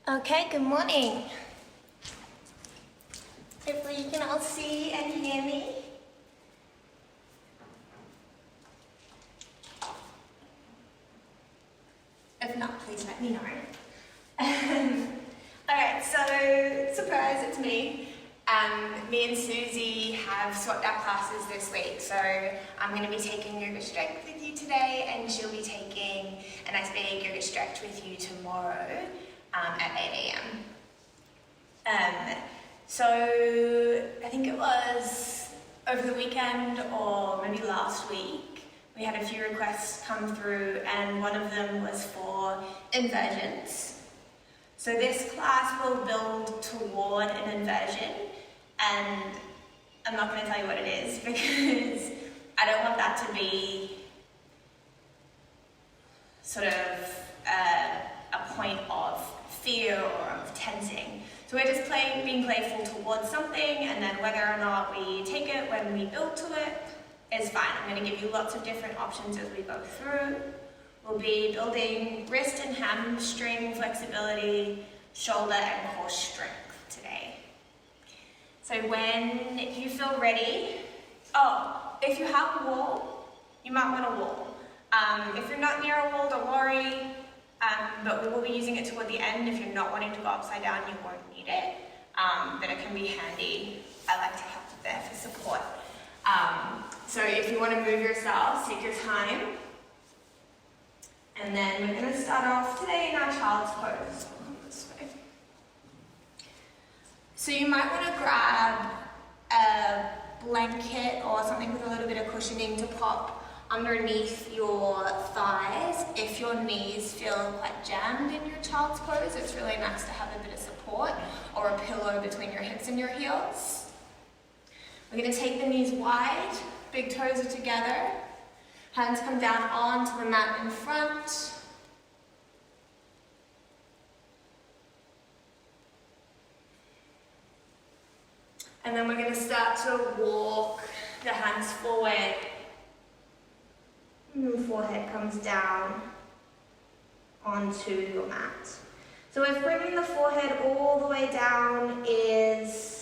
Okay, good morning. Hopefully you can all see and hear me. If not, please let me know. Alright, so surprise, it's me. Me and Susie have swapped our classes this week, so I'm going to be taking yoga strength with you today, and she'll be taking a nice big yoga stretch with you tomorrow at 8 a.m. So I think it was over the weekend or maybe last week, we had a few requests come through, and one of them was for inversions. So this class will build toward an inversion, and I'm not going to tell you what it is because I don't want that to be sort of a point of fear or of tensing. So we're just being playful towards something, and then whether or not we take it when we build to it is fine. I'm going to give you lots of different options as we go through. We'll be building wrist and hamstring flexibility, shoulder and core strength today. So when you feel ready, if you have a wall, you might want a wall. If you're not near a wall, don't worry, but we will be using it toward the end. If you're not wanting to go upside down, you won't need it, but it can be handy. I like to have it there for support. So if you want to move yourselves, take your time. And then we're going to start off today in our child's pose. This way. So you might want to grab a blanket or something with a little bit of cushioning to pop underneath your thighs. If your knees feel quite jammed in your child's pose, it's really nice to have a bit of support or a pillow between your hips and your heels. We're going to take the knees wide, big toes are together. Hands come down onto the mat in front. And then we're going to start to walk the hands forward. And the forehead comes down onto your mat. So if bringing the forehead all the way down is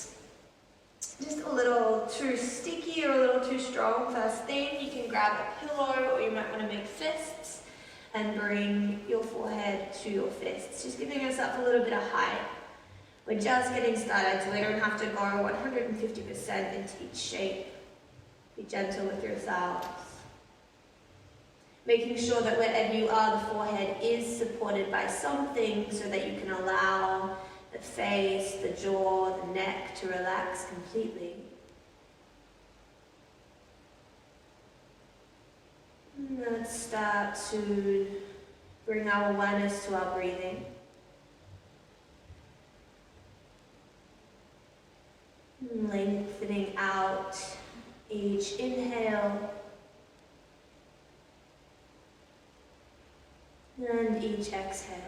just a little too sticky or a little too strong, first thing, you can grab a pillow, or you might want to make fists and bring your forehead to your fists, just giving yourself a little bit of height. We're just getting started, so we don't have to go 150% into each shape. Be gentle with yourselves. Making sure that wherever you are, the forehead is supported by something so that you can allow the face, the jaw, the neck to relax completely. And let's start to bring our awareness to our breathing. Lengthening out each inhale and each exhale.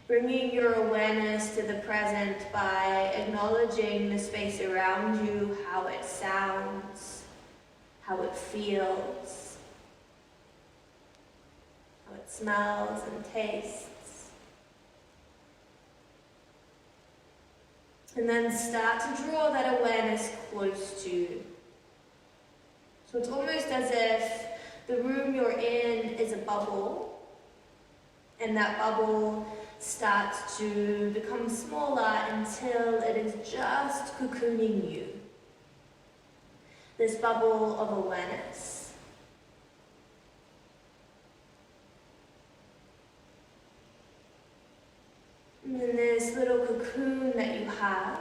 Bringing your awareness to the present by acknowledging the space around you, how it sounds, how it feels, how it smells and tastes. And then start to draw that awareness close to you. So it's almost as if the room you're in is a bubble, and that bubble starts to become smaller until it is just cocooning you. This bubble of awareness. And then this little cocoon that you have,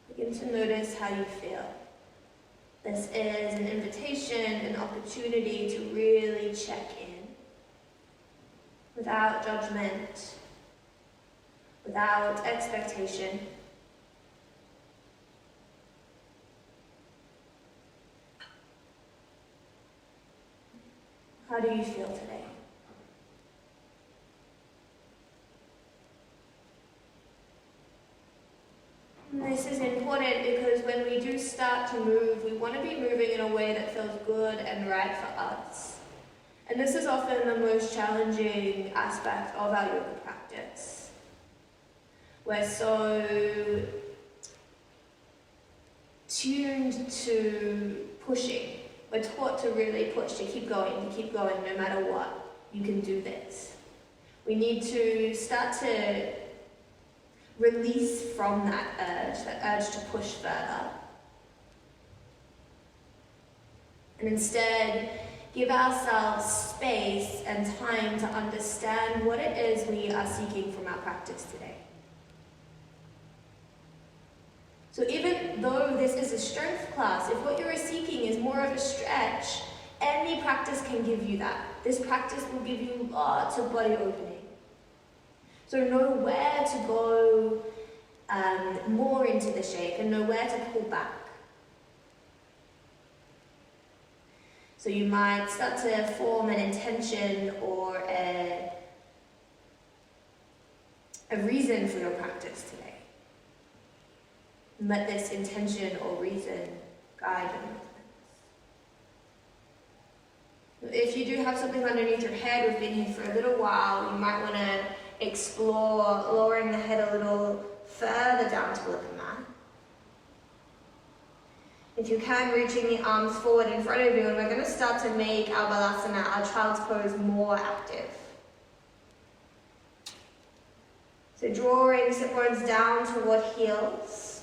begin to notice how you feel. This is an invitation, an opportunity to really check in. Without judgment, without expectation. How do you feel today? this is important because when we do start to move, we want to be moving in a way that feels good and right for us. And this is often the most challenging aspect of our yoga practice. We're so tuned to pushing. We're taught to really push, to keep going no matter what. You can do this. We need to start to release from that urge to push further. And instead, give ourselves space and time to understand what it is we are seeking from our practice today. So even though this is a strength class, if what you are seeking is more of a stretch, any practice can give you that. This practice will give you lots of body opening. So know where to go more into the shape and know where to pull back. So you might start to form an intention or a reason for your practice today. And let this intention or reason guide your movements. If you do have something underneath your head, we've been here for a little while, you might want to explore lowering the head a little further down toward the mat. If you can, reaching the arms forward in front of you, and we're going to start to make our balasana, our child's pose, more active. So drawing sit bones down toward heels.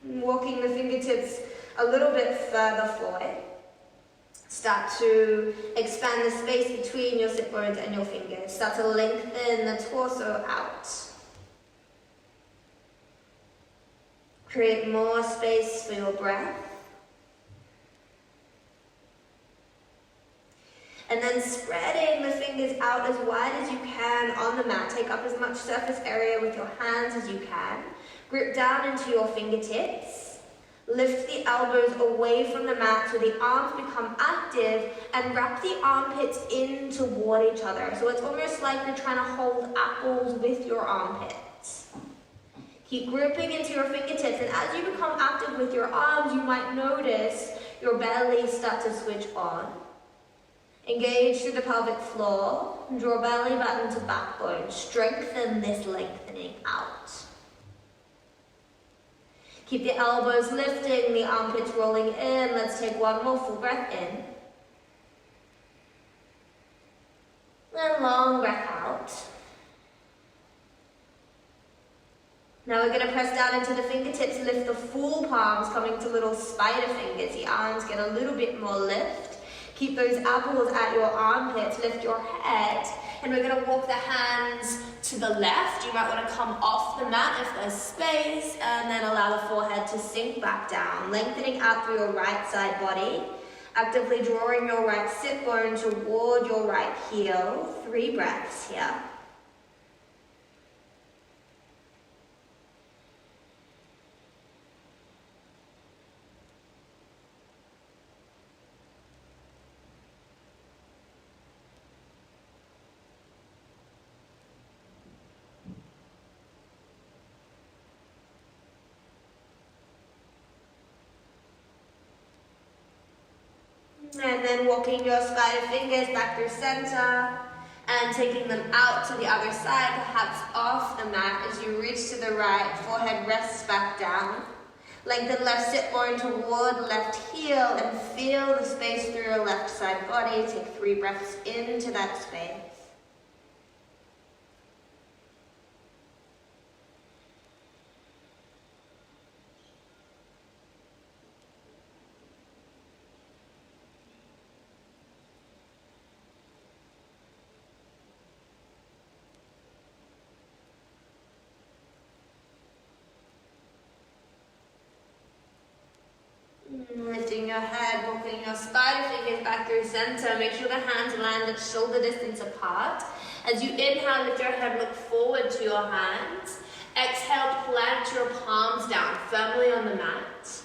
Walking the fingertips a little bit further forward. Start to expand the space between your sit bones and your fingers. Start to lengthen the torso out. Create more space for your breath. And then spreading the fingers out as wide as you can on the mat. Take up as much surface area with your hands as you can. Grip down into your fingertips. Lift the elbows away from the mat so the arms become active, and wrap the armpits in toward each other. So it's almost like you're trying to hold apples with your armpits. Keep gripping into your fingertips, and as you become active with your arms, you might notice your belly start to switch on. Engage through the pelvic floor. Draw belly button to backbone. Strengthen this lengthening out. Keep the elbows lifting, the armpits rolling in. Let's take one more full breath in. And long breath out. Now we're going to press down into the fingertips, lift the full palms, coming to little spider fingers. The arms get a little bit more lift. Keep those apples at your armpits, lift your head, and we're going to walk the hands to the left. You might want to come off the mat if there's space, and then allow the forehead to sink back down, lengthening out through your right side body, actively drawing your right sit bone toward your right heel. 3 breaths here. And then walking your spider fingers back through center and taking them out to the other side, perhaps off the mat as you reach to the right, forehead rests back down. Lengthen left sit bone toward left heel and feel the space through your left side body. Take 3 breaths into that space. Lifting your head, walking your spider fingers back through center. Make sure the hands land at shoulder distance apart. As you inhale, lift your head, look forward to your hands. Exhale, plant your palms down firmly on the mat.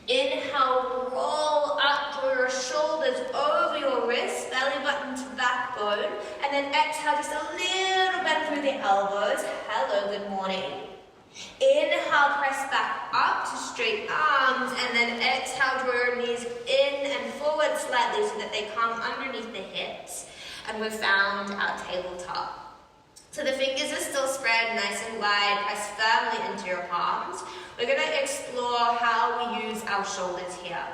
Inhale, roll up through your shoulders over your wrists, belly button to backbone. And then exhale, just a little bend through the elbows. Hello, good morning. Inhale, press back up to straight arms, and then exhale, draw your knees in and forward slightly so that they come underneath the hips, and we've found our tabletop. So the fingers are still spread nice and wide, press firmly into your palms. We're going to explore how we use our shoulders here.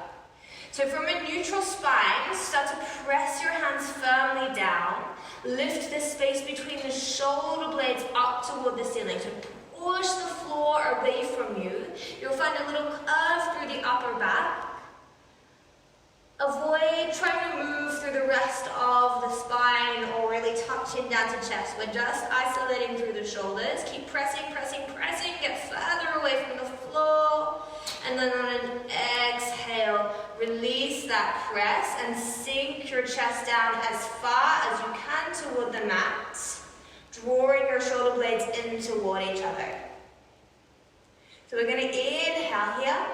So from a neutral spine, start to press your hands firmly down. Lift the space between the shoulder blades up toward the ceiling. So push the floor away from you. You'll find a little curve through the upper back. Avoid trying to move through the rest of the spine or really touching down to chest. We're just isolating through the shoulders. Keep pressing, pressing, pressing. Get further away from the floor. And then on an exhale, release that press and sink your chest down as far as you can toward the mat, drawing your shoulder blades in toward each other. So we're going to inhale here.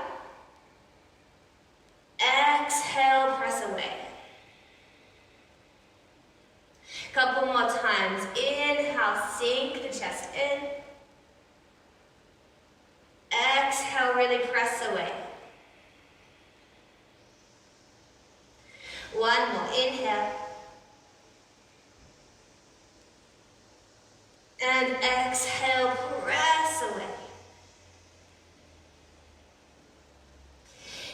Exhale, press away. Couple more times. Inhale, sink the chest in. Exhale, really press away. One more. Inhale. And exhale, press away.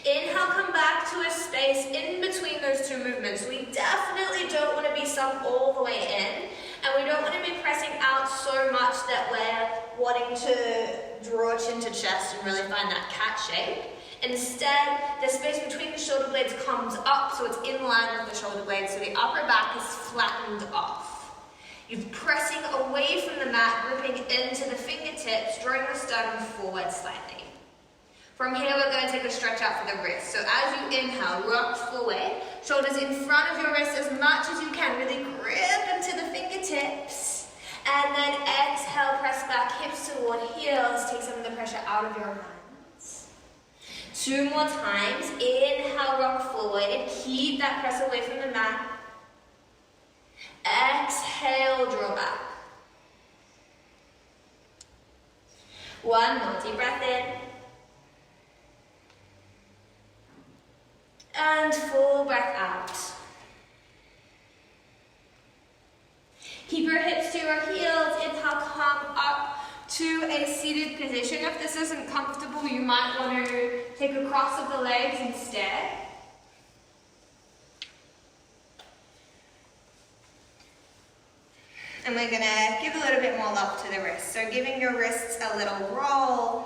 Inhale, come back to a space in between those two movements. We definitely don't want to be sunk all the way in, and we don't want to be pressing out so much that we're wanting to draw chin to chest and really find that cat shape. Instead, the space between the shoulder blades comes up so it's in line with the shoulder blades, so the upper back is flattened off. You're pressing away from the mat, gripping into the fingertips, drawing the sternum forward slightly. From here, we're going to take a stretch out for the wrist. So as you inhale, rock forward, shoulders in front of your wrist as much as you can. Really grip into the fingertips. And then exhale, press back, hips toward heels. Take some of the pressure out of your hands. Two more times. Inhale, rock forward, and keep that press away from the mat. Exhale, draw back. One more, deep breath in. And full breath out. Keep your hips to your heels. Inhale, come up to a seated position. If this isn't comfortable, you might want to take a cross of the legs instead. And we're going to give a little bit more love to the wrists. So giving your wrists a little roll.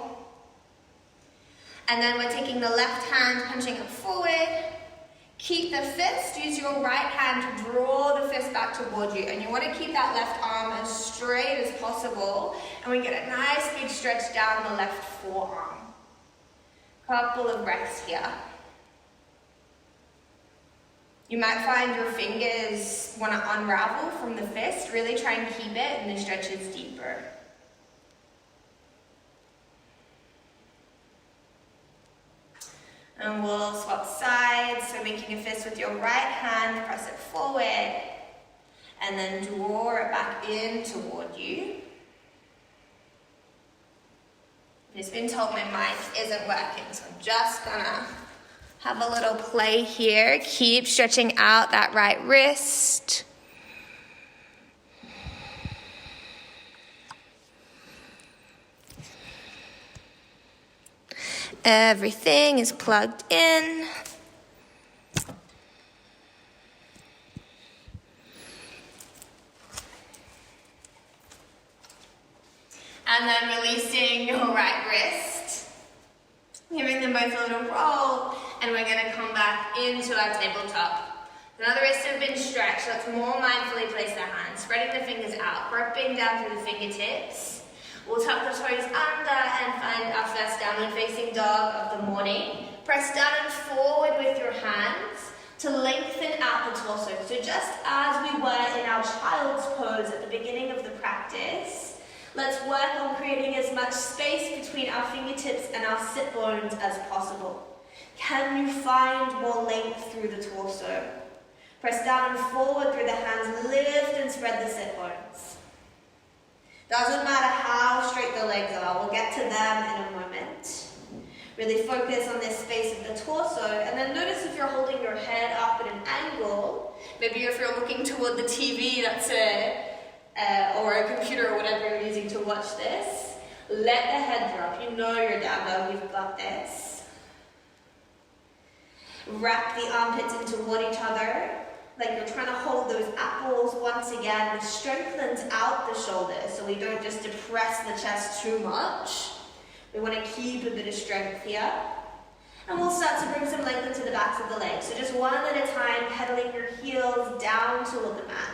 And then we're taking the left hand, punching it forward. Keep the fist, use your right hand to draw the fist back toward you. And you want to keep that left arm as straight as possible. And we get a nice big stretch down the left forearm. Couple of breaths here. You might find your fingers want to unravel from the fist. Really try and keep it and the stretches deeper. And we'll swap sides, so making a fist with your right hand, press it forward, and then draw it back in toward you. I've just been told my mic isn't working, so I'm just gonna have a little play here. Keep stretching out that right wrist. Everything is plugged in. And then releasing your right wrist. Giving them both a little roll. And we're going to come back into our tabletop. Now the wrists have been stretched. Let's more mindfully place the hands. Spreading the fingers out. Gripping down through the fingertips. We'll tuck the toes under and find our first downward facing dog of the morning. Press down and forward with your hands to lengthen out the torso. So just as we were in our child's pose at the beginning of the practice, let's work on creating as much space between our fingertips and our sit bones as possible. Can you find more length through the torso? Press down and forward through the hands, lift and spread the sit bones. Doesn't matter how straight the legs are, we'll get to them in a moment. Really focus on this space of the torso, and then notice if you're holding your head up at an angle, maybe if you're looking toward the TV or a computer or whatever you're using to watch this, let the head drop. You know you're down dog, you've got this. Wrap the armpits in toward each other, like you're trying to hold those apples once again. This strengthens out the shoulders, so we don't just depress the chest too much. We want to keep a bit of strength here. And we'll start to bring some length into the backs of the legs. So just one at a time, pedaling your heels down toward the mat.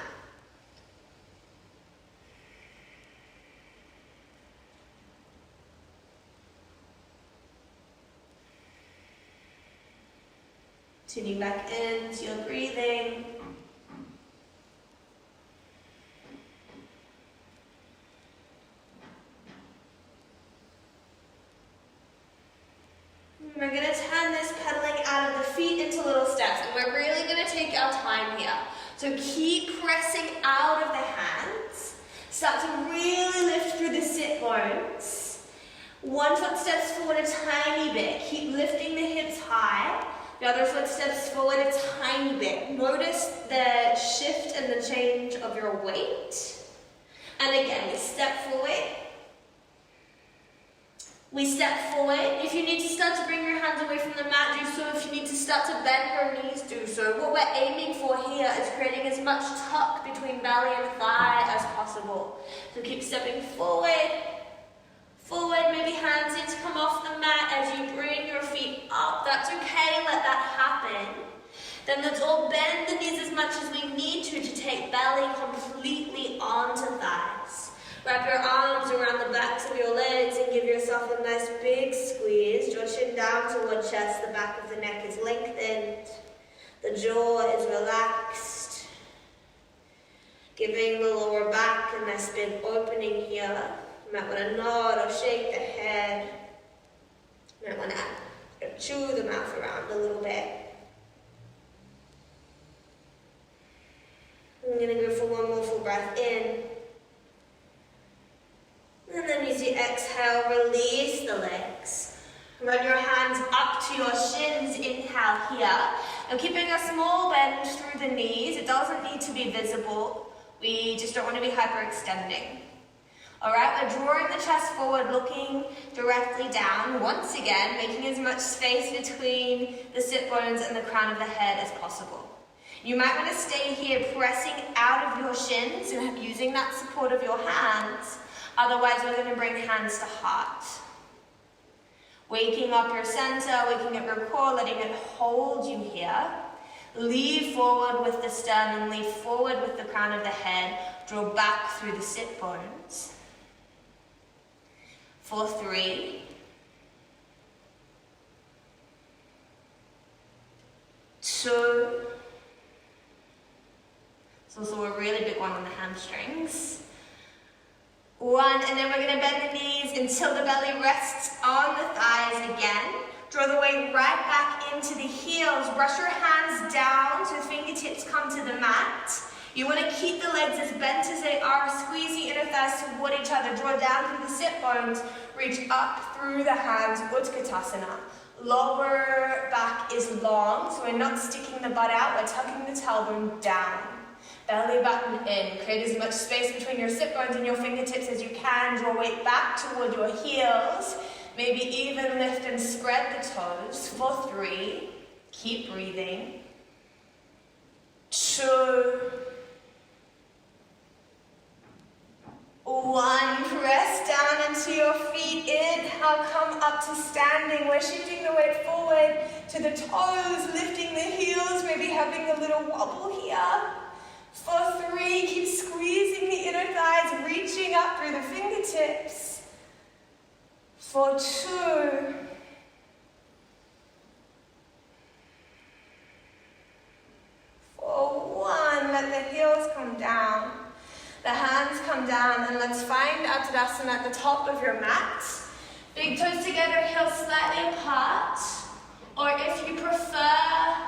Tuning back into your breathing. We're going to turn this pedaling out of the feet into little steps, and we're really going to take our time here. So keep pressing out of the hands. Start to really lift through the sit bones. One foot steps forward a tiny bit. Keep lifting the hips high. The other foot steps forward a tiny bit. Notice the shift and the change of your weight. And again, we step forward. We step forward. If you need to start to bring your hands away from the mat, do so. If you need to start to bend your knees, do so. What we're aiming for here is creating as much tuck between belly and thigh as possible. So keep stepping forward. Forward, maybe hands need to come off the mat as you bring your feet up. That's okay, let that happen. Then let's all bend the knees as much as we need to take belly completely onto thighs. Wrap your arms around the backs of your legs and give yourself a nice big squeeze. Draw chin down toward chest. The back of the neck is lengthened. The jaw is relaxed. Giving the lower back a nice big opening here. You might want to nod or shake the head. You might want to chew the mouth around a little bit. I'm going to go for one more full breath in. And then use the exhale, release the legs. Run your hands up to your shins, inhale here. Now keeping a small bend through the knees, it doesn't need to be visible. We just don't want to be hyperextending. Alright, we're drawing the chest forward, looking directly down. Once again, making as much space between the sit bones and the crown of the head as possible. You might want to stay here pressing out of your shins and using that support of your hands. Otherwise, we're going to bring hands to heart. Waking up your center, waking up your core, letting it hold you here. Lean forward with the sternum, lean forward with the crown of the head. Draw back through the sit bones. For 3. 2. It's also a really big one on the hamstrings. 1, and then we're going to bend the knees until the belly rests on the thighs again. Draw the weight right back into the heels. Brush your hands down so the fingertips come to the mat. You want to keep the legs as bent as they are. Squeeze the inner thighs toward each other. Draw down through the sit bones. Reach up through the hands, Utkatasana. Lower back is long, so we're not sticking the butt out. We're tucking the tailbone down. Belly button in. Create as much space between your sit bones and your fingertips as you can. Draw weight back toward your heels. Maybe even lift and spread the toes. For 3. Keep breathing. 2. 1. Press down into your feet. Inhale, come up to standing. We're shifting the weight forward to the toes, lifting the heels, maybe having a little wobble here. For 3, keep squeezing the inner thighs, reaching up through the fingertips. For 2. For 1, let the heels come down. The hands come down, and let's find our Tadasana at the top of your mat. Big toes together, heels slightly apart. Or if you prefer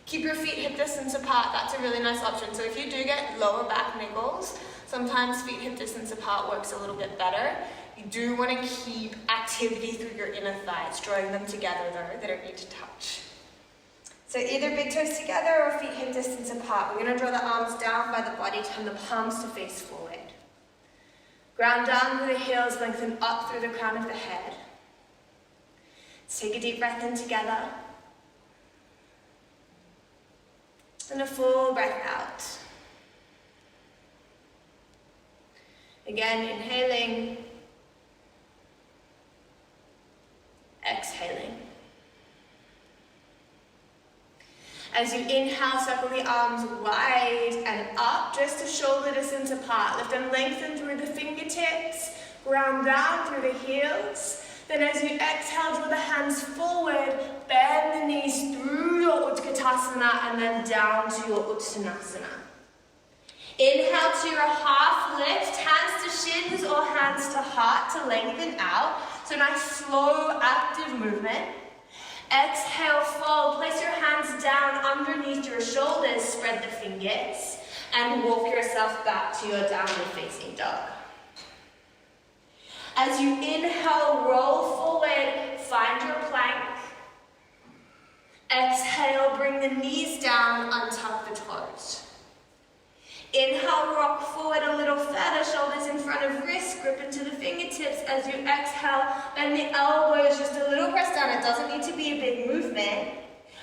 to Keep your feet hip distance apart. That's a really nice option. So if you do get lower back niggles, sometimes feet hip distance apart works a little bit better. You do want to keep activity through your inner thighs, drawing them together though. They don't need to touch. So either big toes together or feet hip distance apart. We're going to draw the arms down by the body, turn the palms to face forward. Ground down through the heels, lengthen up through the crown of the head. Let's take a deep breath in together. And a full breath out. Again, inhaling. Exhaling. As you inhale, circle the arms wide and up, just a shoulder distance apart. Lift and lengthen through the fingertips, ground down through the heels. Then as you exhale, draw the hands forward, bend the knees through your Utkatasana and then down to your Uttanasana. Inhale to your half lift, hands to shins or hands to heart to lengthen out. So nice slow active movement. Exhale, fold. Place your hands down underneath your shoulders, spread the fingers, and walk yourself back to your downward facing dog. As you inhale, roll forward, find your plank. Exhale, bring the knees down, untuck the toes. Inhale, rock forward a little further, shoulders in front of wrists, grip into the fingertips. As you exhale, bend the elbows, just a little press down. It doesn't need to be a big movement.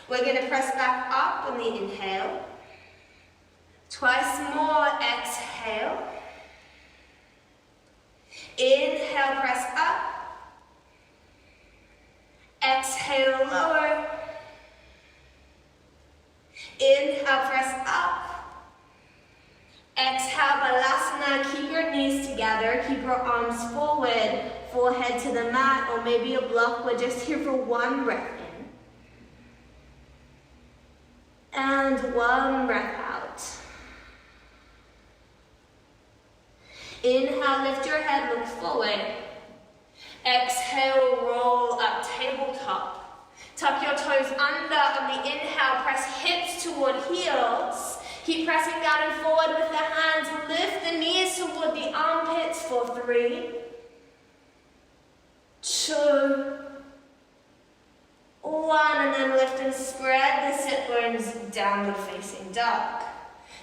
We're going to press back up on the inhale. Twice more, exhale. Inhale, press up. Exhale, lower. Inhale, press up. Exhale, Balasana, keep your knees together, keep your arms forward, forehead to the mat, or maybe a block. We're just here for one breath in. And one breath out. Inhale, lift your head, look forward. Exhale, roll up, tabletop. Tuck your toes under on the inhale, press hips toward heels. Keep pressing down and forward with the hands. Lift the knees toward the armpits for 3, 2, 1, and then lift and spread the sit bones, downward facing dog.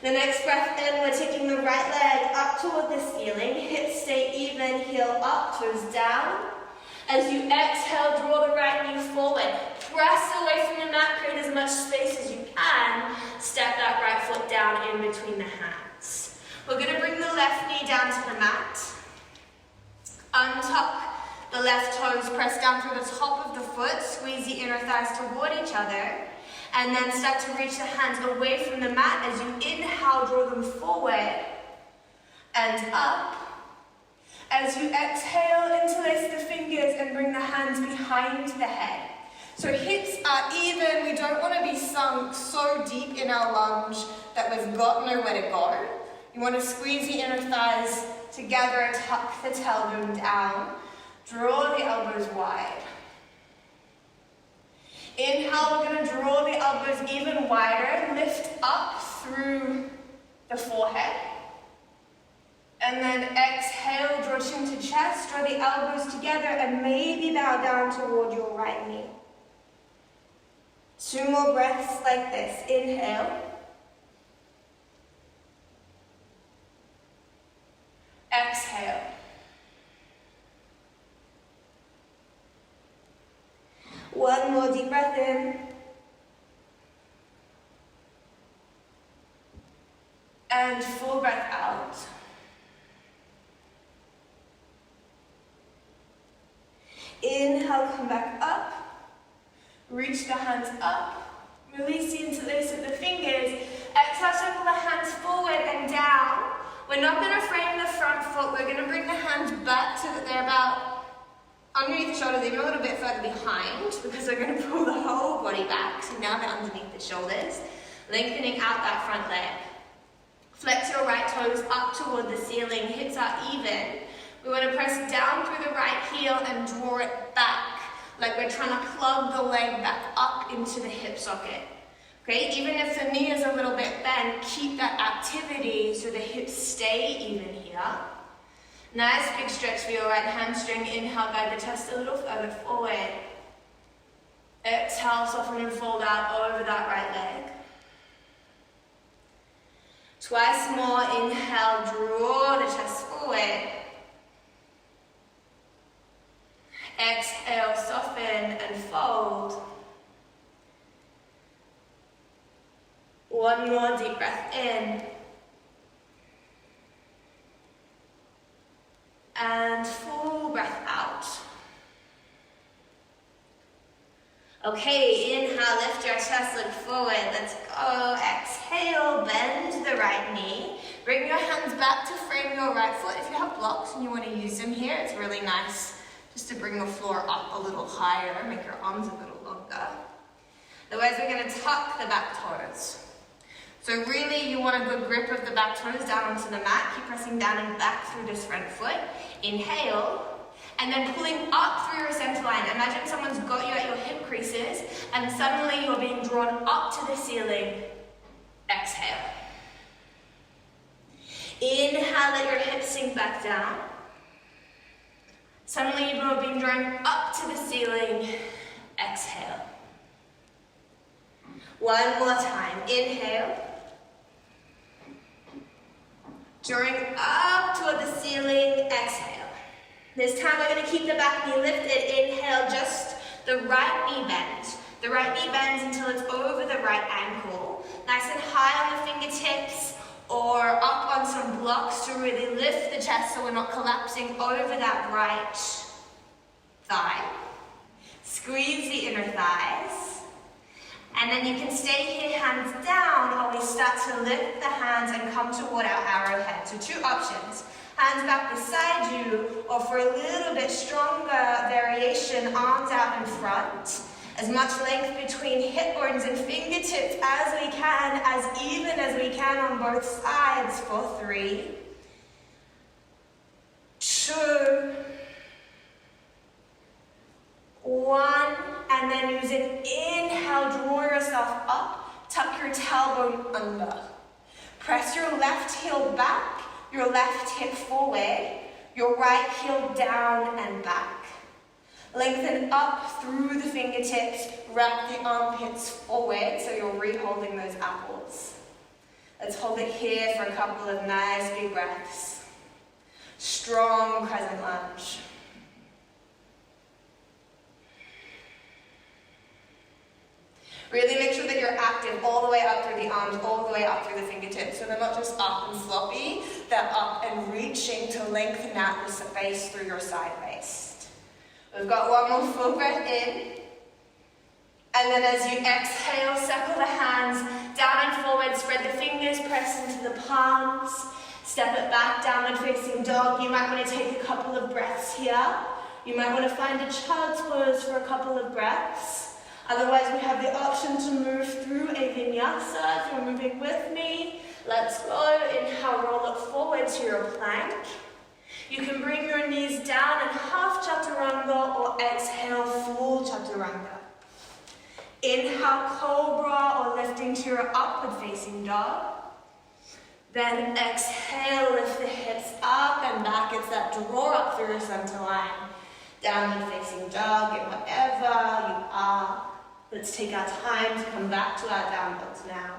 The next breath in, we're taking the right leg up toward the ceiling. Hips stay even, heel up, toes down. As you exhale, draw the right knee forward. Press away from the mat, create as much space as you can. Step that right foot down in between the hands. We're going to bring the left knee down to the mat. Untuck the left toes, press down through the top of the foot, squeeze the inner thighs toward each other, and then start to reach the hands away from the mat. As you inhale, draw them forward and up. As you exhale, interlace the fingers and bring the hands behind the head. So hips are even. We don't want to be sunk so deep in our lunge that we've got nowhere to go. You want to squeeze the inner thighs together, tuck the tailbone down, draw the elbows wide. Inhale, we're going to draw the elbows even wider, lift up through the forehead. And then exhale, draw chin to chest, draw the elbows together, and maybe bow down toward your right knee. 2 more breaths like this. Inhale. Exhale. One more deep breath in. And full breath out. Inhale, come back up. Reach the hands up. Release the interlace of the fingers. Exhale, circle the hands forward and down. We're not going to frame the front foot. We're going to bring the hands back so that they're about underneath the shoulders, even a little bit further behind, because we're going to pull the whole body back. So now they're underneath the shoulders, lengthening out that front leg. Flex your right toes up toward the ceiling. Hips are even. We want to press down through the right heel and draw it back, like we're trying to plug the leg back up into the hip socket. Great, even if the knee is a little bit bent, keep that activity so the hips stay even here. Nice big stretch for your right hamstring. Inhale, guide the chest a little further forward. Exhale, soften and fold out over that right leg. Twice more, inhale, draw the chest forward. Exhale, soften and fold. One more deep breath in. And full breath out. Okay, inhale, lift your chest, look forward. Let's go. Exhale, bend the right knee. Bring your hands back to frame your right foot. If you have blocks and you want to use them here, it's really nice just to bring the floor up a little higher, make your arms a little longer. Otherwise, we're going to tuck the back toes. So really, you want a good grip of the back toes down onto the mat. Keep pressing down and back through this front foot. Inhale, and then pulling up through your center line. Imagine someone's got you at your hip creases, and suddenly you're being drawn up to the ceiling. Exhale. Inhale, let your hips sink back down. Suddenly you're being drawn up to the ceiling. Exhale. One more time. Inhale. Drawing up toward the ceiling. Exhale. This time we're going to keep the back knee lifted. Inhale, just the right knee bends. The right knee bends until it's over the right ankle. Nice and high on the fingertips or up on some blocks to really lift the chest so we're not collapsing over that right thigh. Squeeze the inner thighs. And then you can stay here, hands down, while we start to lift the hands and come toward our arrowhead. So two options. Hands back beside you, or for a little bit stronger variation, arms out in front. As much length between hip bones and fingertips as we can, as even as we can on both sides for 3, 2, 1, and then use an inhale, draw yourself up, tuck your tailbone under. Press your left heel back, your left hip forward, your right heel down and back. Lengthen up through the fingertips, wrap the armpits forward so you're re-holding those apples. Let's hold it here for a couple of nice big breaths. Strong crescent lunge. Really make sure that you're active all the way up through the arms, all the way up through the fingertips. So they're not just up and floppy, they're up and reaching to lengthen out the space through your side waist. We've got one more full breath in. And then as you exhale, circle the hands down and forward, spread the fingers, press into the palms. Step it back, downward facing dog. You might want to take a couple of breaths here. You might want to find a child's pose for a couple of breaths. Otherwise, we have the option to move through a vinyasa. If you're moving with me, let's go. Inhale, roll it forward to your plank. You can bring your knees down in half chaturanga or exhale, full chaturanga. Inhale, cobra or lifting to your upward facing dog. Then exhale, lift the hips up and back. It's that draw up through your center line. Downward facing dog, and whatever you are. Let's take our time to come back to our down dogs now.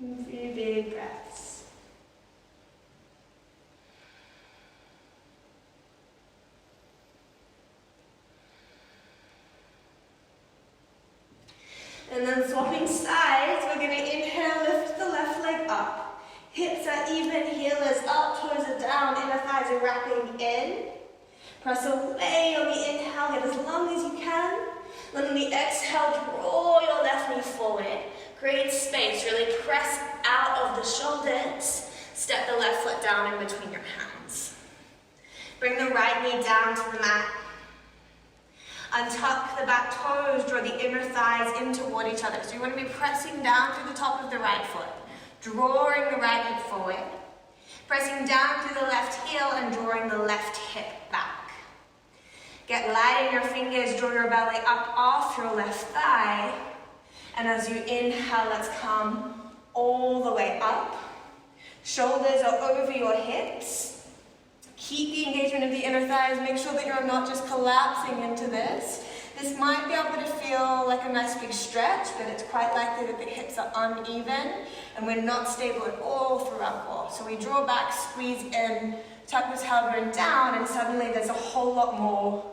A few big breaths. And then swapping sides, we're going to inhale, lift the left leg up. Hips are even, heel is up, toes are down, inner thighs are wrapping in. Press away on the inhale, get as long as you can. Then on the exhale, draw your left knee forward. Create space, really press out of the shoulders. Step the left foot down in between your hands. Bring the right knee down to the mat. Untuck the back toes, draw the inner thighs in toward each other. So you want to be pressing down through the top of the right foot, drawing the right hip forward, pressing down through the left heel and drawing the left hip back. Get light in your fingers, draw your belly up off your left thigh. And as you inhale, let's come all the way up. Shoulders are over your hips. Keep the engagement of the inner thighs. Make sure that you're not just collapsing into this. This might be able to feel like a nice big stretch, but it's quite likely that the hips are uneven and we're not stable at all through our core. So we draw back, squeeze in, tuck the tailbone down, and suddenly there's a whole lot more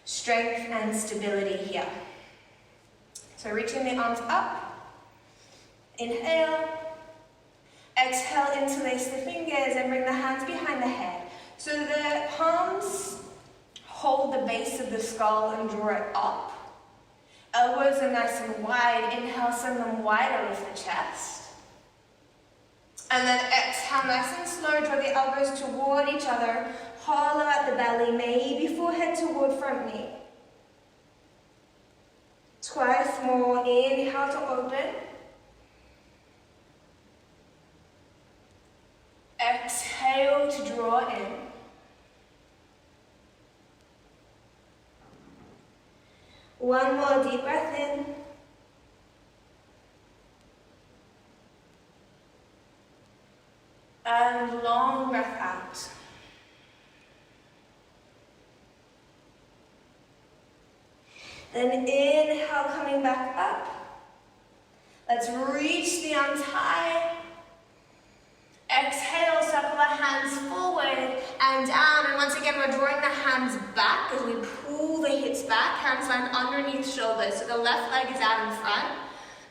strength and stability here. So reaching the arms up, inhale, exhale, interlace the fingers and bring the hands behind the head. So the palms hold the base of the skull and draw it up. Elbows are nice and wide. Inhale, send them wider with the chest. And then exhale, nice and slow, draw the elbows toward each other. Hollow out the belly, maybe forehead toward front knee. Twice more, inhale to open. Exhale to draw in. One more deep breath in. And long breath out. Then inhale, coming back up. Let's reach the arms high. Exhale, circle the hands forward and down. And once again, we're drawing the hands back as we pull the hips back. Hands land underneath shoulders. So the left leg is out in front.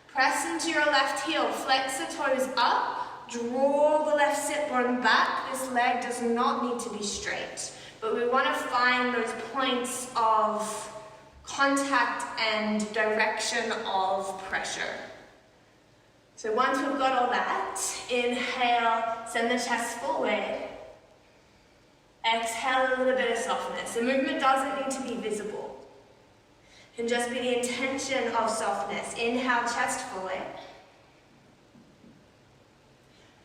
Press into your left heel. Flex the toes up. Draw the left sit bone back. This leg does not need to be straight. But we want to find those points of contact and direction of pressure. So once we've got all that, inhale, send the chest forward. Exhale, a little bit of softness. The movement doesn't need to be visible. It can just be the intention of softness. Inhale, chest forward.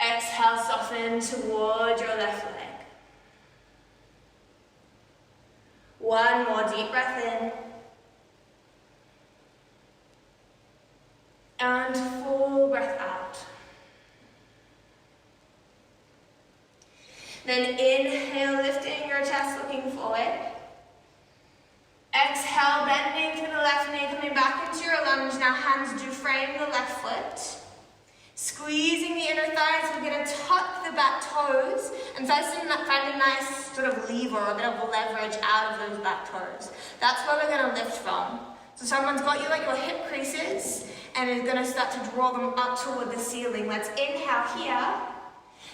Exhale, soften toward your left leg. One more deep breath in. And full breath out. Then inhale, lifting your chest, looking forward. Exhale, bending to the left knee, coming back into your lunge. Now hands do frame the left foot. Squeezing the inner thighs, we're going to tuck the back toes and find a nice sort of lever, a bit of leverage out of those back toes. That's where we're going to lift from. So someone's got you at your hip creases and is going to start to draw them up toward the ceiling. Let's inhale here.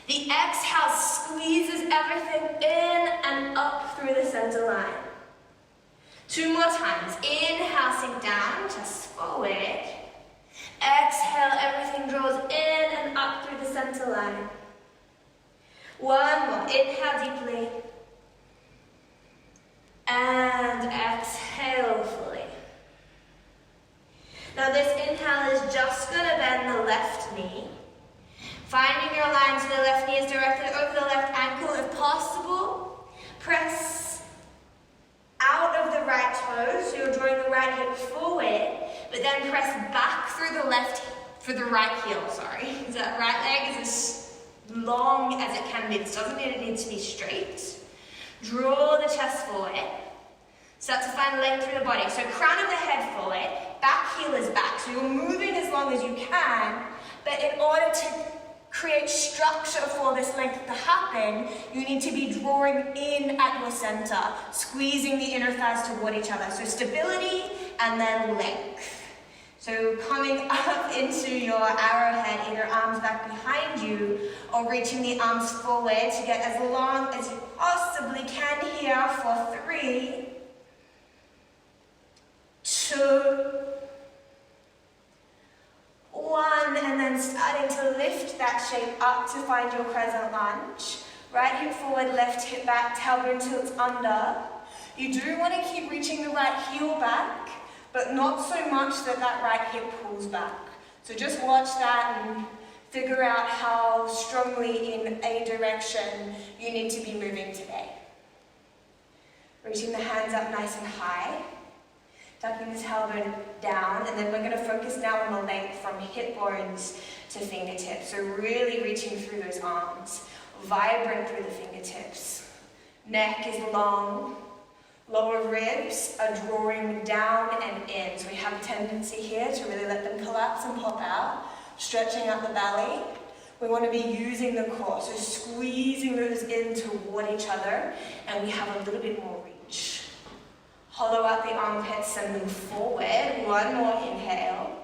The exhale squeezes everything in and up through the center line. Two more times. Inhale, sink down, chest forward. Exhale, everything draws in and up through the center line. One more. Inhale deeply. And exhale fully. Now this inhale is just going to bend the left knee. Finding your line so the left knee is directly over the left ankle if possible. Press out of the right toe, so you're drawing the right hip forward, but then press back through the right heel, sorry. So that right leg is as long as it can be. This doesn't mean it needs to be straight. Draw the chest forward. Start to find length through the body. So crown of the head forward, back heel is back. So you're moving as long as you can, but in order to create structure for this length to happen, you need to be drawing in at your center, squeezing the inner thighs toward each other. So stability and then length. So coming up into your arrowhead, either arms back behind you or reaching the arms forward to get as long as you possibly can here for 3, 2, 1, and then starting to lift that shape up to find your crescent lunge. Right hip forward, left hip back, tailbone tilts under. You do want to keep reaching the right heel back, but not so much that that right hip pulls back. So just watch that and figure out how strongly in a direction you need to be moving today. Reaching the hands up nice and high. Tucking the tailbone down, and then we're going to focus now on the length from hip bones to fingertips. So really reaching through those arms, vibrant through the fingertips. Neck is long, lower ribs are drawing down and in. So we have a tendency here to really let them collapse and pop out, stretching out the belly. We want to be using the core, so squeezing those in toward each other, and we have a little bit more reach. Hollow out the armpits and move forward. One more inhale.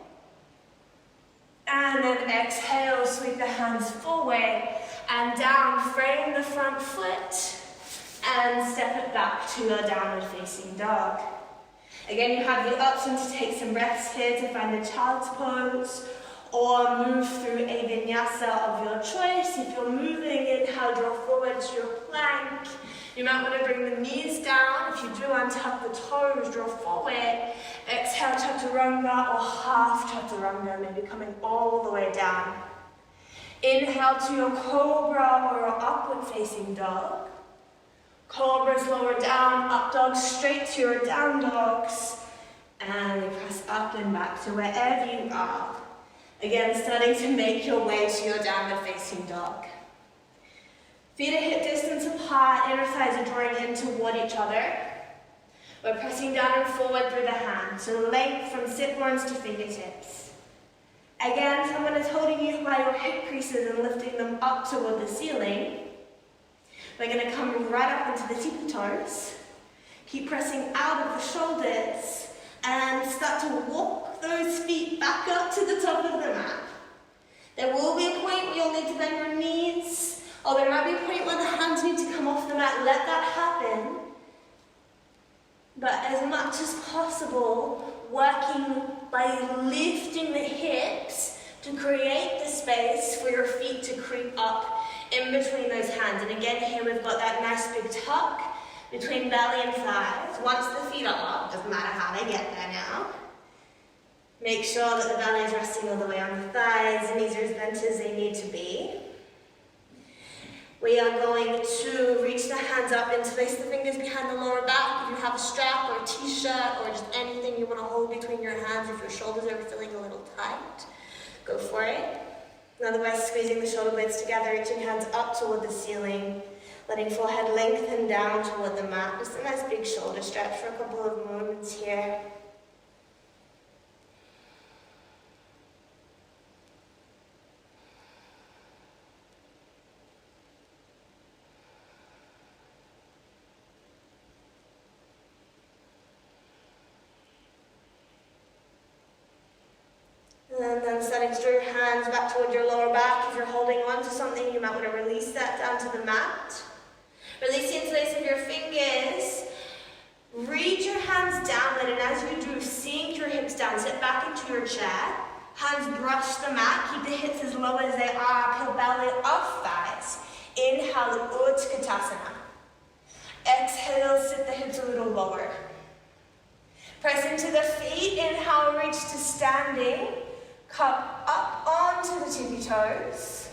And then exhale, sweep the hands forward and down. Frame the front foot and step it back to your downward facing dog. Again, you have the option to take some breaths here to find the child's pose or move through a vinyasa of your choice. If you're moving, inhale, draw forward to your plank. You might want to bring the knees down. If you do, untuck the toes, draw forward. Exhale, chaturanga or half chaturanga, maybe coming all the way down. Inhale to your cobra or your upward facing dog. Cobras lower down, up dogs straight to your down dogs. And we press up and back to wherever you are. Again, starting to make your way to your downward facing dog. Feet are hip distance apart, inner thighs are drawing in toward each other. We're pressing down and forward through the hands, so length from sit bones to fingertips. Again, someone is holding you by your hip creases and lifting them up toward the ceiling. We're going to come right up into the tippy toes. Keep pressing out of the shoulders and start to walk those feet back up to the top of the mat. There will be a point where you'll need to bend your knees. Or there might be a point where the hands need to come off the mat. Let that happen. But as much as possible, working by lifting the hips to create the space for your feet to creep up in between those hands. And again, here we've got that nice big tuck between belly and thighs. Once the feet are up, doesn't matter how they get there now. Make sure that the belly is resting all the way on the thighs, knees are as bent as they need to be. We are going to reach the hands up and place the fingers behind the lower back. If you have a strap or a t-shirt or just anything you want to hold between your hands, if your shoulders are feeling a little tight, go for it. Otherwise, squeezing the shoulder blades together, reaching hands up toward the ceiling, letting forehead lengthen down toward the mat. Just a nice big shoulder stretch for a couple of moments here. And then starting to draw your hands back toward your lower back. If you're holding on to something, you might want to release that down to the mat. Release the interlace of your fingers. Reach your hands downward, and as you do, sink your hips down. Sit back into your chair. Hands brush the mat. Keep the hips as low as they are. Peel belly off thighs. Inhale, Utkatasana. Exhale, sit the hips a little lower. Press into the feet. Inhale, reach to standing. Cup up onto the tippy toes.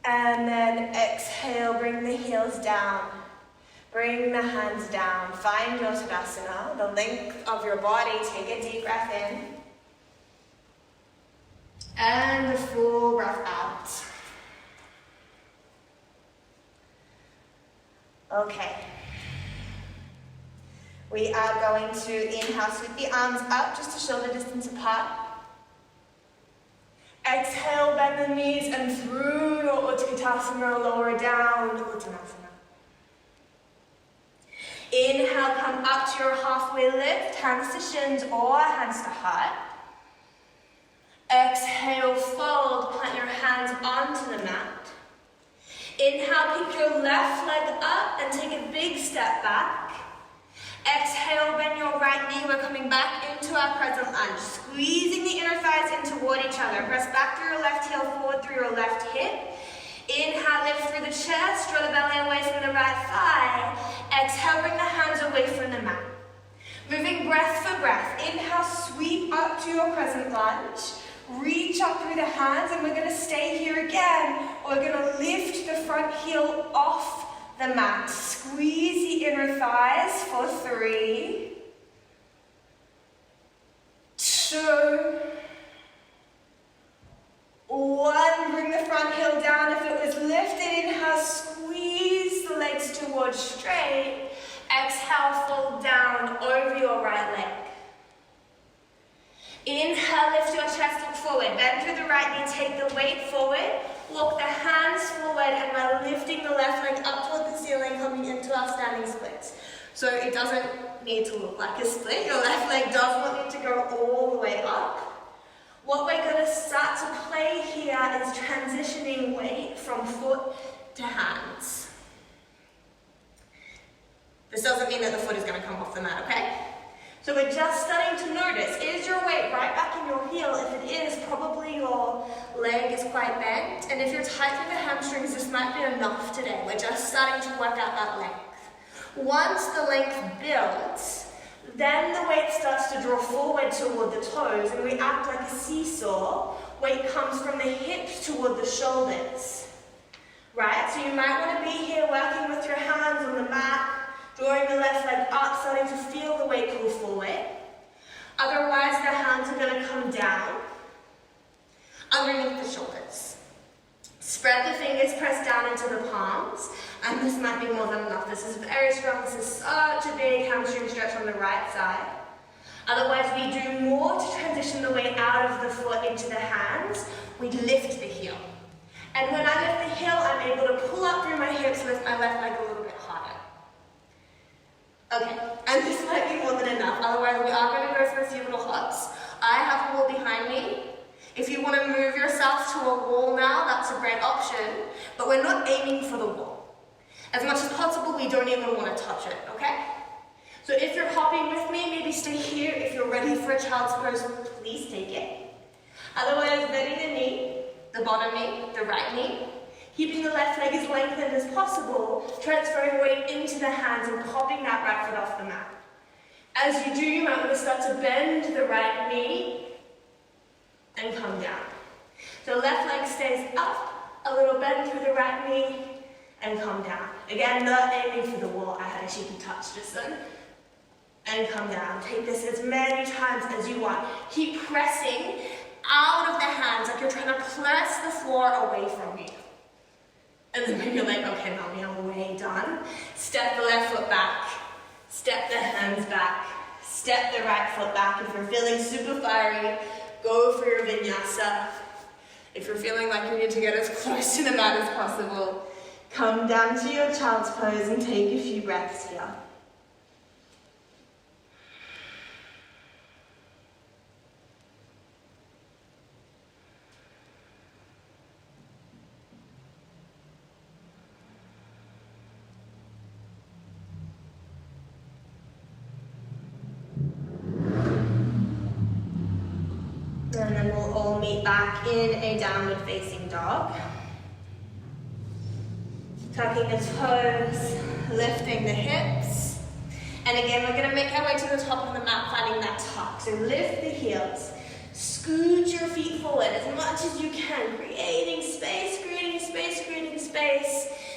And then exhale, bring the heels down. Bring the hands down. Find your Tadasana, the length of your body. Take a deep breath in. And a full breath out. Okay. We are going to inhale, sweep the arms up just to shoulder distance apart. Exhale, bend the knees and through your Utkatasana, lower down to Uttanasana. Inhale, come up to your halfway lift, hands to shins or hands to heart. Exhale, fold, plant your hands onto the mat. Inhale, pick your left leg up and take a big step back. Exhale, bend your right knee. We're coming back into our present lunge. Squeezing the inner thighs in toward each other. Press back through your left heel, forward through your left hip. Inhale, lift through the chest. Draw the belly away from the right thigh. Exhale, bring the hands away from the mat. Moving breath for breath. Inhale, sweep up to your present lunge. Reach up through the hands, and we're going to stay here again. We're going to lift the front heel off the mat. Squeeze the inner thigh. 3, 2, 1. Bring the front heel down. If it was lifted, inhale, squeeze the legs towards straight. Exhale, fold down over your right leg. Inhale, lift your chest, look forward. Bend through the right knee, take the weight forward. Walk the hands forward, and we're lifting the left leg up toward the ceiling, coming into our standing splits. So it doesn't need to look like a split. Your left leg does not need to go all the way up. What we're going to start to play here is transitioning weight from foot to hands. This doesn't mean that the foot is going to come off the mat, okay? So we're just starting to notice, is your weight right back in your heel? If it is, probably your leg is quite bent. And if you're tight through the hamstrings, this might be enough today. We're just starting to work out that length. Once the length builds, then the weight starts to draw forward toward the toes, and we act like a seesaw. Weight comes from the hips toward the shoulders, right? So you might want to be here working with your hands on the mat, drawing the left leg up, starting to feel the weight pull forward. Otherwise, the hands are going to come down underneath the shoulders. Spread the fingers, press down into the palms, and this might be more than enough. This is very strong. This is such a big hamstring stretch on the right side. Otherwise, we do more to transition the weight out of the foot into the hands. We lift the heel. And when I lift the heel, I'm able to pull up through my hips, lift my left leg a little bit harder. Okay, and this might be more than enough. Otherwise, we are going to go for a few little hops. I have a wall behind me. If you want to move yourself to a wall now, that's a great option, but we're not aiming for the wall. As much as possible, we don't even want to touch it, okay? So if you're hopping with me, maybe stay here. If you're ready for a child's pose, please take it. Otherwise, bending the knee, the bottom knee, the right knee, keeping the left leg as lengthened as possible, transferring weight into the hands and popping that right foot off the mat. As you do, you might want to start to bend the right knee and come down. So left leg stays up, a little bend through the right knee, and come down. Again, not aiming for the wall. I had a cheeky touch just then. And come down. Take this as many times as you want. Keep pressing out of the hands like you're trying to press the floor away from you. And then when you're like, okay, mommy, I'm way done. Step the left foot back. Step the hands back. Step the right foot back. If you're feeling super fiery, go for your vinyasa. If you're feeling like you need to get as close to the mat as possible, come down to your child's pose and take a few breaths here. And then we'll all meet back in a downward facing dog. Tucking the toes, lifting the hips. And again, we're going to make our way to the top of the mat, finding that tuck. So lift the heels, scoot your feet forward as much as you can, creating space,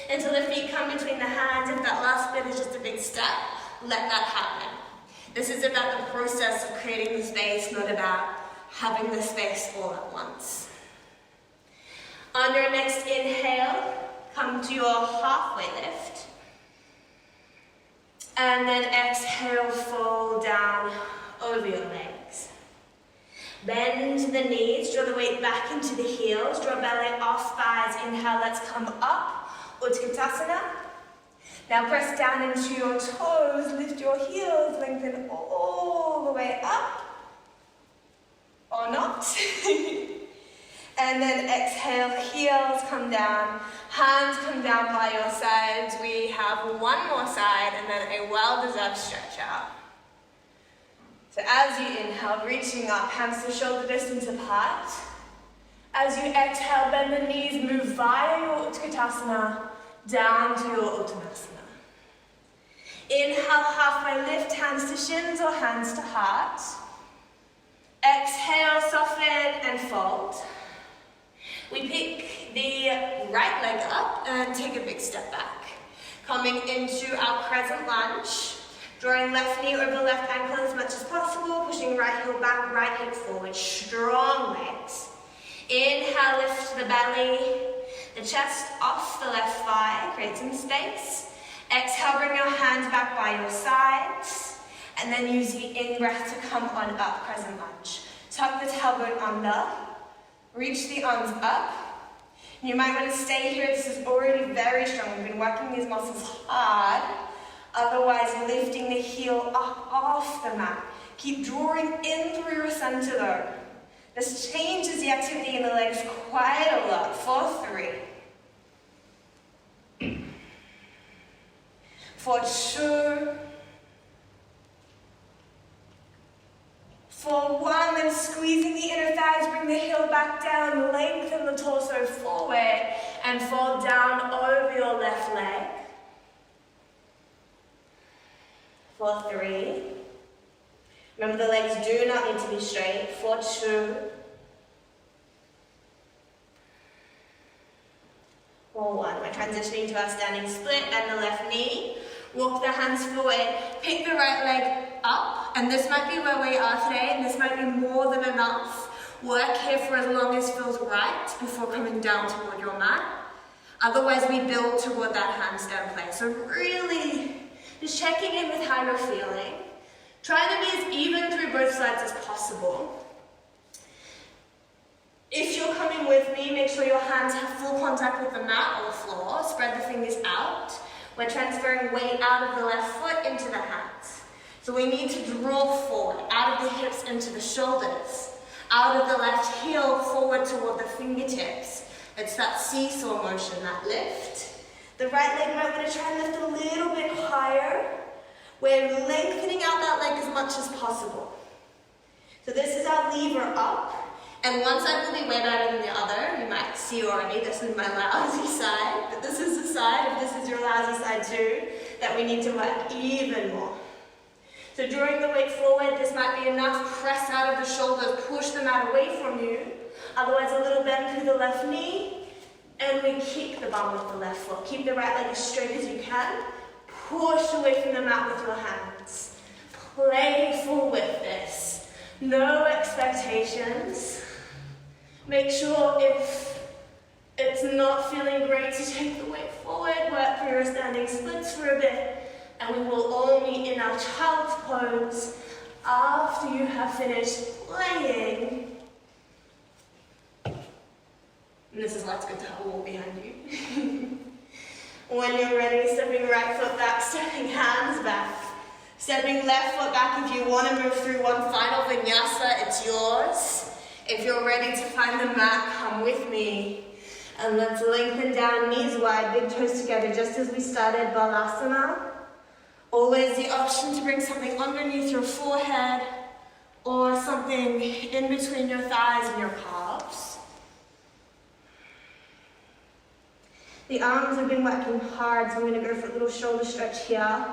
until the feet come between the hands. If that last bit is just a big step, let that happen. This is about the process of creating the space, not about having the space all at once. On your next inhale, come to your halfway lift. And then exhale, fold down over your legs. Bend the knees, draw the weight back into the heels, draw belly off thighs. Inhale, let's come up, Utkatasana. Now press down into your toes, lift your heels, lengthen all the way up. Or not. And then exhale, heels come down, hands come down by your sides. We have one more side and then a well-deserved stretch out. So as you inhale, reaching up, hands to shoulder distance apart. As you exhale, bend the knees, move via your Utkatasana down to your Uttanasana. Inhale, halfway lift, hands to shins or hands to heart. Exhale, soften and fold. We pick the right leg up and take a big step back. Coming into our crescent lunge. Drawing left knee over left ankle as much as possible, pushing right heel back, right hip forward. Strong legs. Inhale, lift the belly, the chest off the left thigh, create some space. Exhale, bring your hands back by your sides, and then use the in-breath to come on up, crescent lunge. Tuck the tailbone under, reach the arms up. You might want to stay here, this is already very strong. We've been working these muscles hard. Otherwise, lifting the heel up off the mat. Keep drawing in through your center though. This changes the activity in the legs quite a lot. For 3. For 2. For 1, then squeezing the inner thighs, bring the heel back down, lengthen the torso forward, and fall down over your left leg. For 3. Remember, the legs do not need to be straight. For 2. For 1. We're transitioning to our standing split, and the left knee. Walk the hands forward, pick the right leg up, and this might be where we are today, and this might be more than enough. Work here for as long as feels right before coming down toward your mat. Otherwise, we build toward that handstand play. So really, just checking in with how you're feeling. Try to be as even through both sides as possible. If you're coming with me, make sure your hands have full contact with the mat or the floor. Spread the fingers out. We're transferring weight out of the left foot into the hands. So we need to draw forward, out of the hips into the shoulders, out of the left heel forward toward the fingertips. It's that seesaw motion, that lift. The right leg might want to try and lift a little bit higher. We're lengthening out that leg as much as possible. So this is our lever up. And one side will be way better than the other. You might see already, this is my lousy side, but this is the side, if this is your lousy side too, that we need to work even more. So drawing the weight forward, this might be enough. Press out of the shoulders, push the mat away from you. Otherwise, a little bend through the left knee, and we kick the bum with the left foot. Keep the right leg as straight as you can. Push away from the mat with your hands. Playful with this. No expectations. Make sure if it's not feeling great to take the weight forward, work through your standing splits for a bit, and we will all meet in our child's pose after you have finished playing. And this is why it's good to have a wall behind you. When you're ready, stepping right foot back, stepping hands back. Stepping left foot back. If you want to move through one final vinyasa, it's yours. If you're ready to find the mat, come with me. And let's lengthen down, knees wide, big toes together, just as we started Balasana. Always the option to bring something underneath your forehead or something in between your thighs and your calves. The arms have been working hard, so I'm going to go for a little shoulder stretch here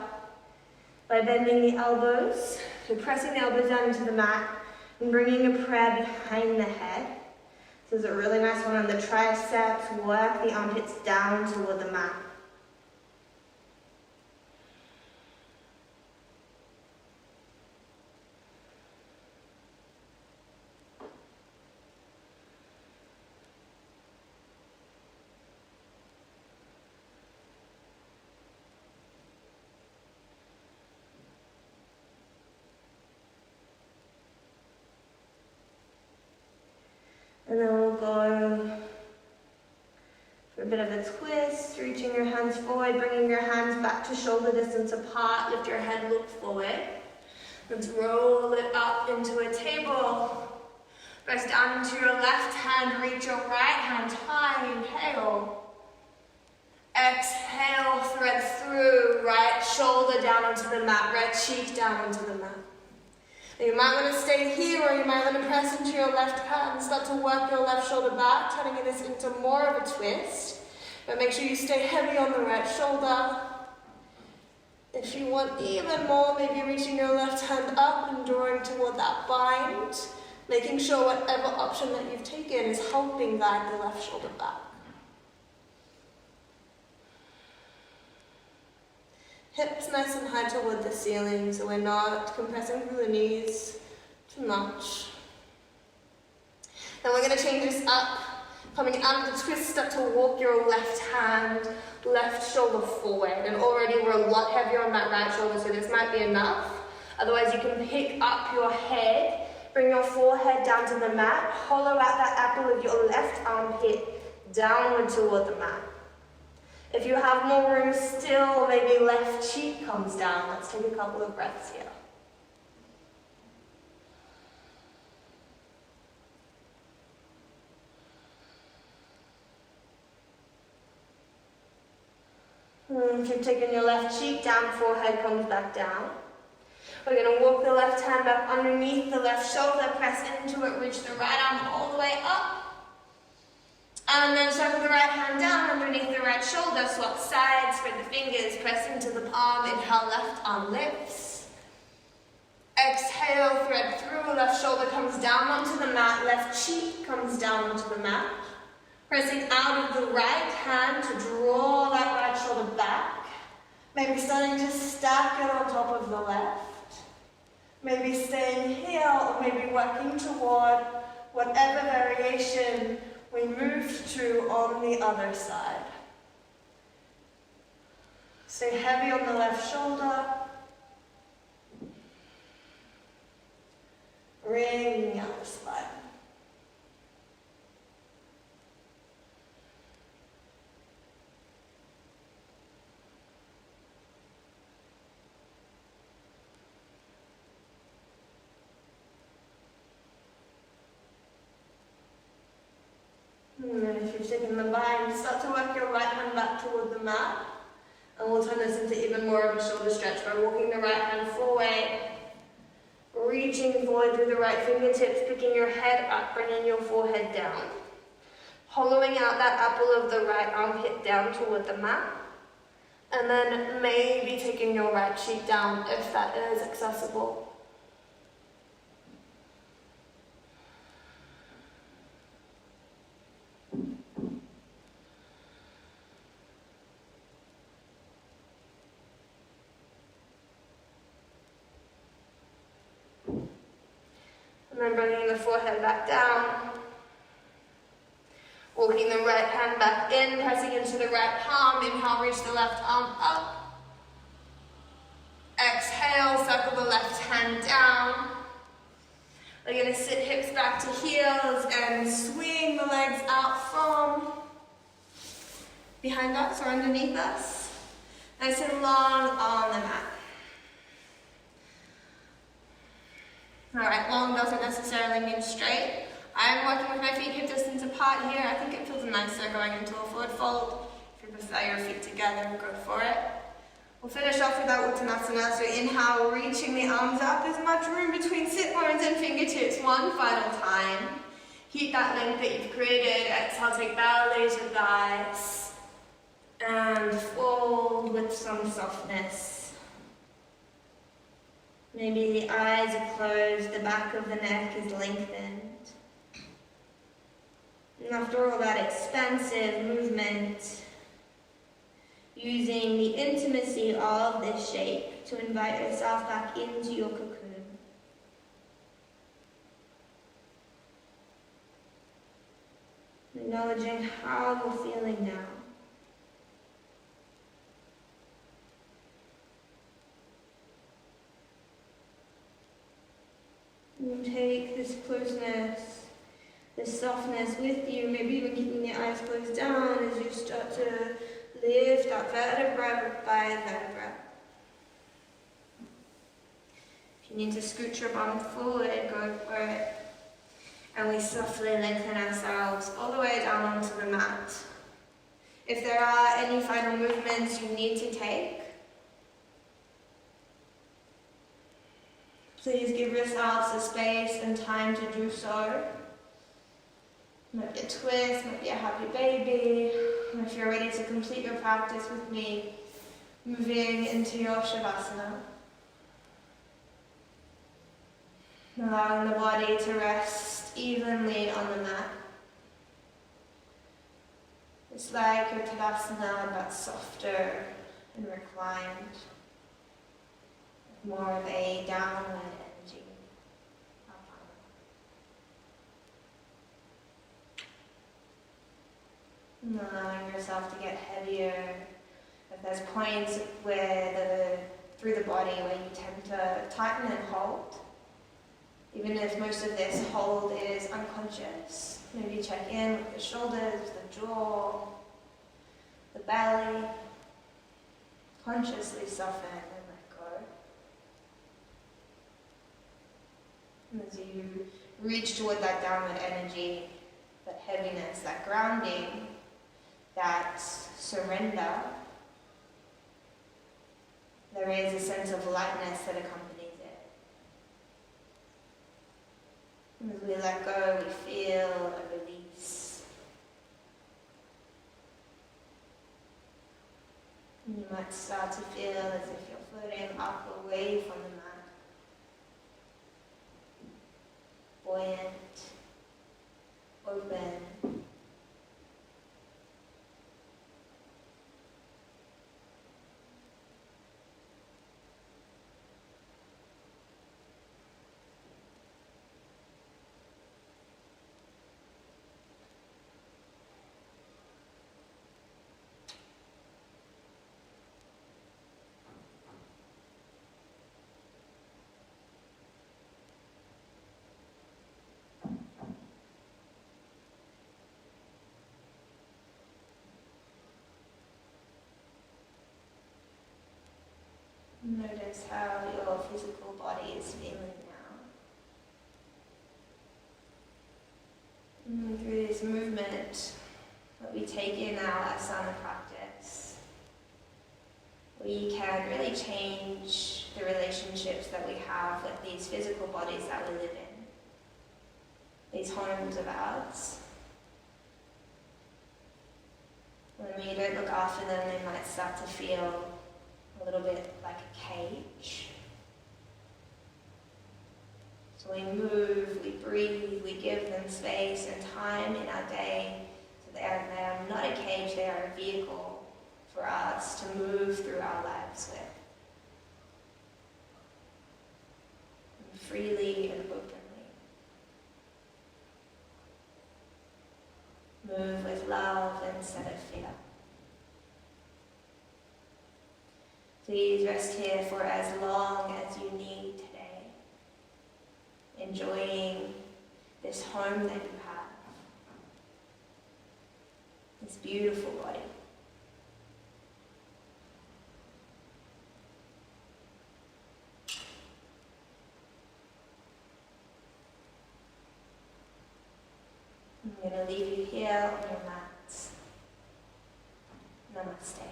by bending the elbows. So pressing the elbows down into the mat and bringing a prayer behind the head. This is a really nice one on the triceps. Work the armpits down toward the mat. And then we'll go for a bit of a twist, reaching your hands forward, bringing your hands back to shoulder distance apart. Lift your head, look forward. Let's roll it up into a table. Press down into your left hand, reach your right hand high, inhale. Exhale, thread through, right shoulder down onto the mat, right cheek down onto the mat. You might want to stay here, or you might want to press into your left hand, start to work your left shoulder back, turning this into more of a twist. But make sure you stay heavy on the right shoulder. If you want even more, maybe reaching your left hand up and drawing toward that bind, making sure whatever option that you've taken is helping guide the left shoulder back. Hips nice and high toward the ceiling, so we're not compressing through the knees too much. Then we're going to change this up. Coming out of the twist, start to walk your left hand, left shoulder forward. And already we're a lot heavier on that right shoulder, so this might be enough. Otherwise, you can pick up your head, bring your forehead down to the mat, hollow out that apple of your left armpit downward toward the mat. If you have more room still, maybe left cheek comes down. Let's take a couple of breaths here. Keep taking your left cheek down, forehead comes back down. We're going to walk the left hand back underneath the left shoulder, press into it, reach the right arm all the way up. And then circle the right hand down underneath the right shoulder, swap sides, spread the fingers, press into the palm, inhale, left arm lifts. Exhale, thread through, left shoulder comes down onto the mat, left cheek comes down onto the mat. Pressing out of the right hand to draw that right shoulder back. Maybe starting to stack it on top of the left. Maybe staying here or maybe working toward whatever variation we moved to on the other side. Stay heavy on the left shoulder. Bringing out the spine. And then if you've taken the bind, start to work your right hand back toward the mat. And we'll turn this into even more of a shoulder stretch by walking the right hand forward, reaching forward through the right fingertips, picking your head up, bringing your forehead down. Hollowing out that apple of the right armpit down toward the mat. And then maybe taking your right cheek down if that is accessible. And then bringing the forehead back down. Walking the right hand back in, pressing into the right palm. Inhale, reach the left arm up. Exhale, circle the left hand down. We're going to sit hips back to heels and swing the legs out from behind us or underneath us. Nice and long on the mat. Alright, long doesn't necessarily mean straight. I'm working with my feet hip distance apart here. I think it feels nicer going into a forward fold. If you prefer your feet together, go for it. We'll finish off with our Uttanasana. So inhale, reaching the arms up, as much room between sit bones and fingertips. One final time. Keep that length that you've created. Exhale, take belly to thighs. And fold with some softness. Maybe the eyes are closed, the back of the neck is lengthened. And after all that expansive movement, using the intimacy of this shape to invite yourself back into your cocoon. Acknowledging how you're feeling now. And take this closeness, this softness with you, maybe even keeping the eyes closed down as you start to lift up vertebra by vertebra. If you need to scoot your bum forward, go for it. And we softly lengthen ourselves all the way down onto the mat. If there are any final movements you need to take, please give yourselves the space and time to do so. Might be a twist, might be a happy baby. And if you're ready to complete your practice with me, moving into your Shavasana. Allowing the body to rest evenly on the mat. It's like your Tadasana, but softer and reclined. more of a downward energy. And allowing yourself to get heavier. If there's points where through the body where you tend to tighten and hold, even if most of this hold is unconscious, maybe check in with the shoulders, the jaw, the belly. Consciously soften and let go. And as you reach toward that downward energy, that heaviness, that grounding, that surrender, there is a sense of lightness that accompanies it. And as we let go, we feel a release. And you might start to feel as if you're floating up away from the mat. Buoyant, open. Notice how your physical body is feeling now. And through this movement that we take in our asana practice, we can really change the relationships that we have with these physical bodies that we live in, these homes of ours. When we don't look after them, they might start to feel a little bit like a cage. So we move, we breathe, we give them space and time in our day. So they are not a cage, they are a vehicle for us to move through our lives with. And freely and openly. Move with love instead of fear. Please rest here for as long as you need today, enjoying this home that you have, this beautiful body. I'm going to leave you here on your mats. Namaste.